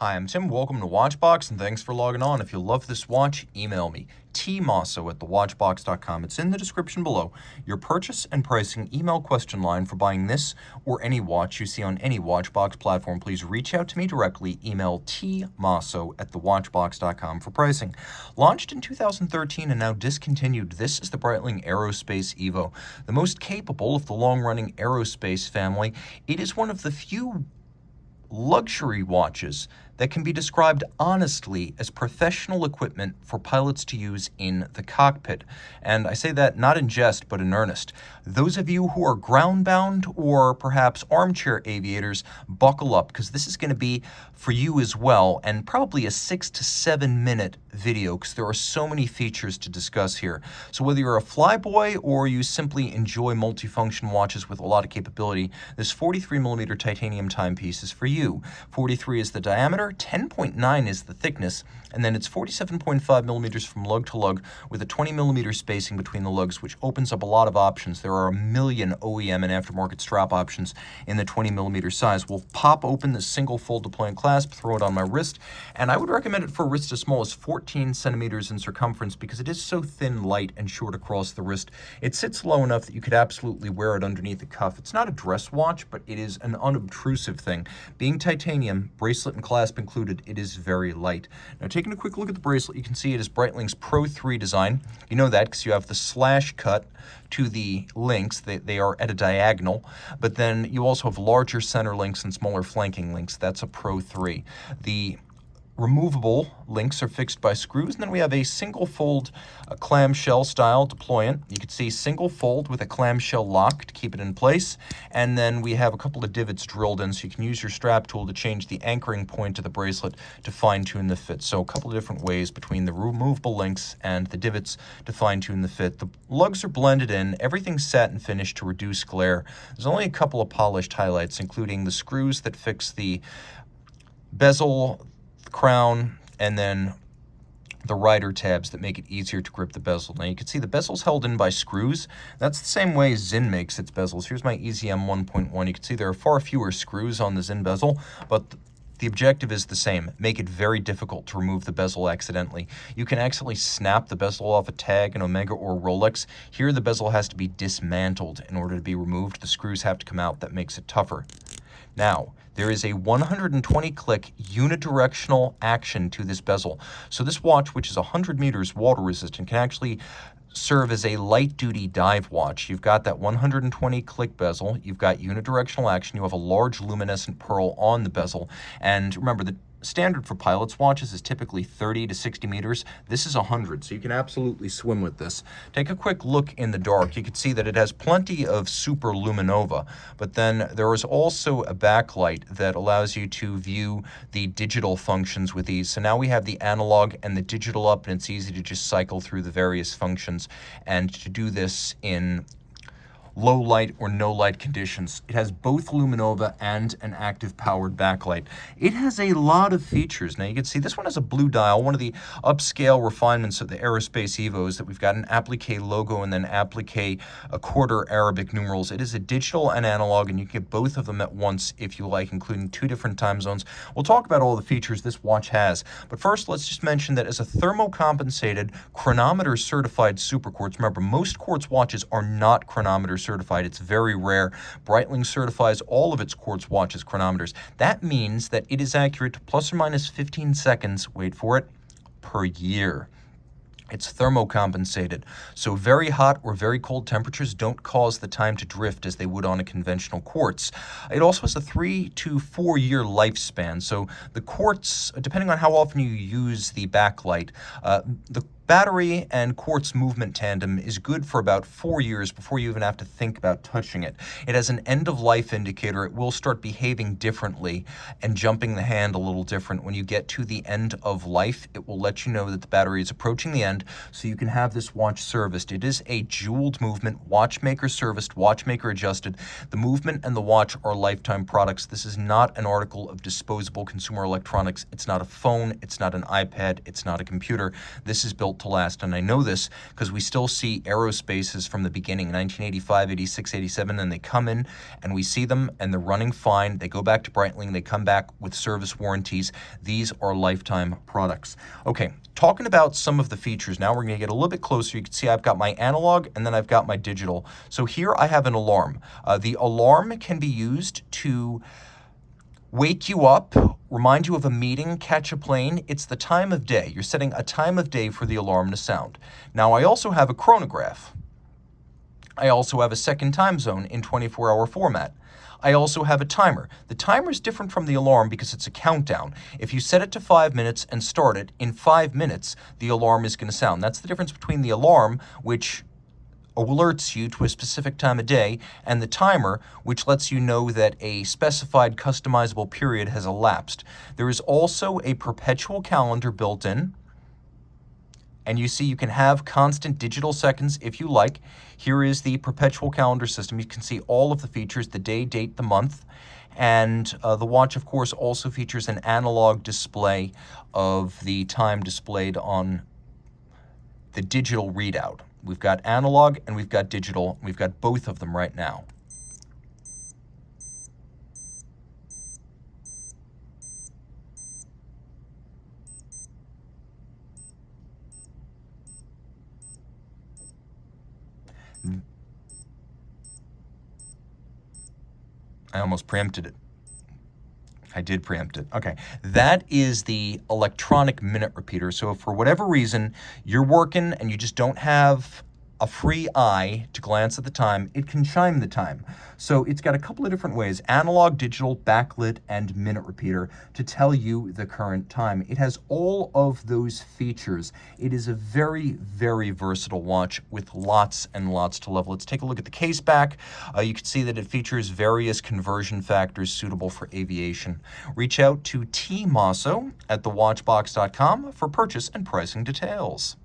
Hi, I'm Tim. Welcome to Watchbox, and thanks for logging on. If you love this watch, email me, tmosso@thewatchbox.com. It's in the description below. Your purchase and pricing email question line for buying this or any watch you see on any Watchbox platform. Please reach out to me directly. Email tmosso@thewatchbox.com for pricing. Launched in 2013 and now discontinued, this is the Breitling Aerospace Evo, the most capable of the long-running aerospace family. It is one of the few luxury watches that can be described honestly as professional equipment for pilots to use in the cockpit. And I say that not in jest, but in earnest. Those of you who are ground-bound or perhaps armchair aviators, buckle up, because this is going to be for you as well, and probably a 6 to 7 minute video, because there are so many features to discuss here. So whether you're a flyboy or you simply enjoy multifunction watches with a lot of capability, this 43mm titanium timepiece is for you. 43 is the diameter, 10.9 is the thickness, and then it's 47.5 millimeters from lug to lug with a 20mm spacing between the lugs, which opens up a lot of options. There are a million OEM and aftermarket strap options in the 20mm size. We'll pop open this single fold deploying clasp, throw it on my wrist, and I would recommend it for wrists as small as 14 centimeters in circumference because it is so thin, light, and short across the wrist. It sits low enough that you could absolutely wear it underneath the cuff. It's not a dress watch, but it is an unobtrusive thing. Being titanium, bracelet and clasp included, it is very light. Now, taking a quick look at the bracelet, you can see it is Breitling's Pro 3 design. You know that because you have the slash cut to the links. They are at a diagonal, but then you also have larger center links and smaller flanking links. That's a Pro 3. The removable links are fixed by screws, and then we have a single fold clamshell style deployant. You can see single fold with a clamshell lock to keep it in place, and then we have a couple of divots drilled in so you can use your strap tool to change the anchoring point of the bracelet to fine-tune the fit. So a couple of different ways between the removable links and the divots to fine-tune the fit. The lugs are blended in, everything's satin finished to reduce glare. There's only a couple of polished highlights, including the screws that fix the bezel, crown, and then the rider tabs that make it easier to grip the bezel. Now you can see the bezel's held in by screws. That's the same way Zinn makes its bezels. Here's my EZM 1.1. You can see there are far fewer screws on the Zinn bezel, but the objective is the same. Make it very difficult to remove the bezel accidentally. You can accidentally snap the bezel off a tag, an Omega or Rolex. Here the bezel has to be dismantled in order to be removed. The screws have to come out. That makes it tougher. Now, there is a 120-click unidirectional action to this bezel. So this watch, which is 100 meters water resistant, can actually serve as a light-duty dive watch. You've got that 120-click bezel, you've got unidirectional action, you have a large luminescent pearl on the bezel, and remember, the standard for pilots' watches is typically 30 to 60 meters. This is 100, so you can absolutely swim with this. Take a quick look in the dark. You can see that it has plenty of super luminova, but then there is also a backlight that allows you to view the digital functions with ease. So now we have the analog and the digital up, and it's easy to just cycle through the various functions. And to do this in low light or no light conditions. It has both luminova and an active powered backlight. It has a lot of features. Now you can see this one has a blue dial. One of the upscale refinements of the Aerospace Evo is that we've got an applique logo and then applique a quarter Arabic numerals. It is a digital and analog, and you can get both of them at once if you like, including 2 different time zones. We'll talk about all the features this watch has, but first let's just mention that as a thermocompensated, chronometer certified super quartz, remember most quartz watches are not chronometer certified. It's very rare. Breitling certifies all of its quartz watches chronometers. That means that it is accurate to plus or minus 15 seconds, wait for it, per year. It's thermocompensated, so very hot or very cold temperatures don't cause the time to drift as they would on a conventional quartz. It also has a 3 to 4 year lifespan, so the quartz, depending on how often you use the backlight, the battery and quartz movement tandem is good for about 4 years before you even have to think about touching it. It has an end-of-life indicator. It will start behaving differently and jumping the hand a little different. When you get to the end of life, it will let you know that the battery is approaching the end, so you can have this watch serviced. It is a jeweled movement, watchmaker serviced, watchmaker adjusted. The movement and the watch are lifetime products. This is not an article of disposable consumer electronics. It's not a phone. It's not an iPad. It's not a computer. This is built built to last, and I know this because we still see aerospaces from the beginning, 1985, 86, 87, and they come in and we see them and they're running fine. They go back to Breitling, they come back with service warranties. These are lifetime products. Okay, talking about some of the features, now we're going to get a little bit closer. You can see I've got my analog and then I've got my digital. So here I have an alarm. The alarm can be used to wake you up, remind you of a meeting, catch a plane. It's the time of day. You're setting a time of day for the alarm to sound. Now, I also have a chronograph. I also have a second time zone in 24-hour format. I also have a timer. The timer is different from the alarm because it's a countdown. If you set it to 5 minutes and start it, in 5 minutes, the alarm is going to sound. That's the difference between the alarm, which alerts you to a specific time of day, and the timer, which lets you know that a specified customizable period has elapsed. There is also a perpetual calendar built in, and you see you can have constant digital seconds if you like. Here is the perpetual calendar system. You can see all of the features, the day, date, the month, and the watch, of course, also features an analog display of the time displayed on the digital readout. We've got analog and we've got digital. We've got both of them right now. I almost preempted it. I did preempt it. Okay, that is the electronic minute repeater. So if for whatever reason you're working and you just don't have a free eye to glance at the time, it can chime the time. So it's got a couple of different ways, analog, digital, backlit, and minute repeater to tell you the current time. It has all of those features. It is a very, very versatile watch with lots and lots to love. Let's take a look at the case back. You can see that it features various conversion factors suitable for aviation. Reach out to Team Mosso at thewatchbox.com for purchase and pricing details.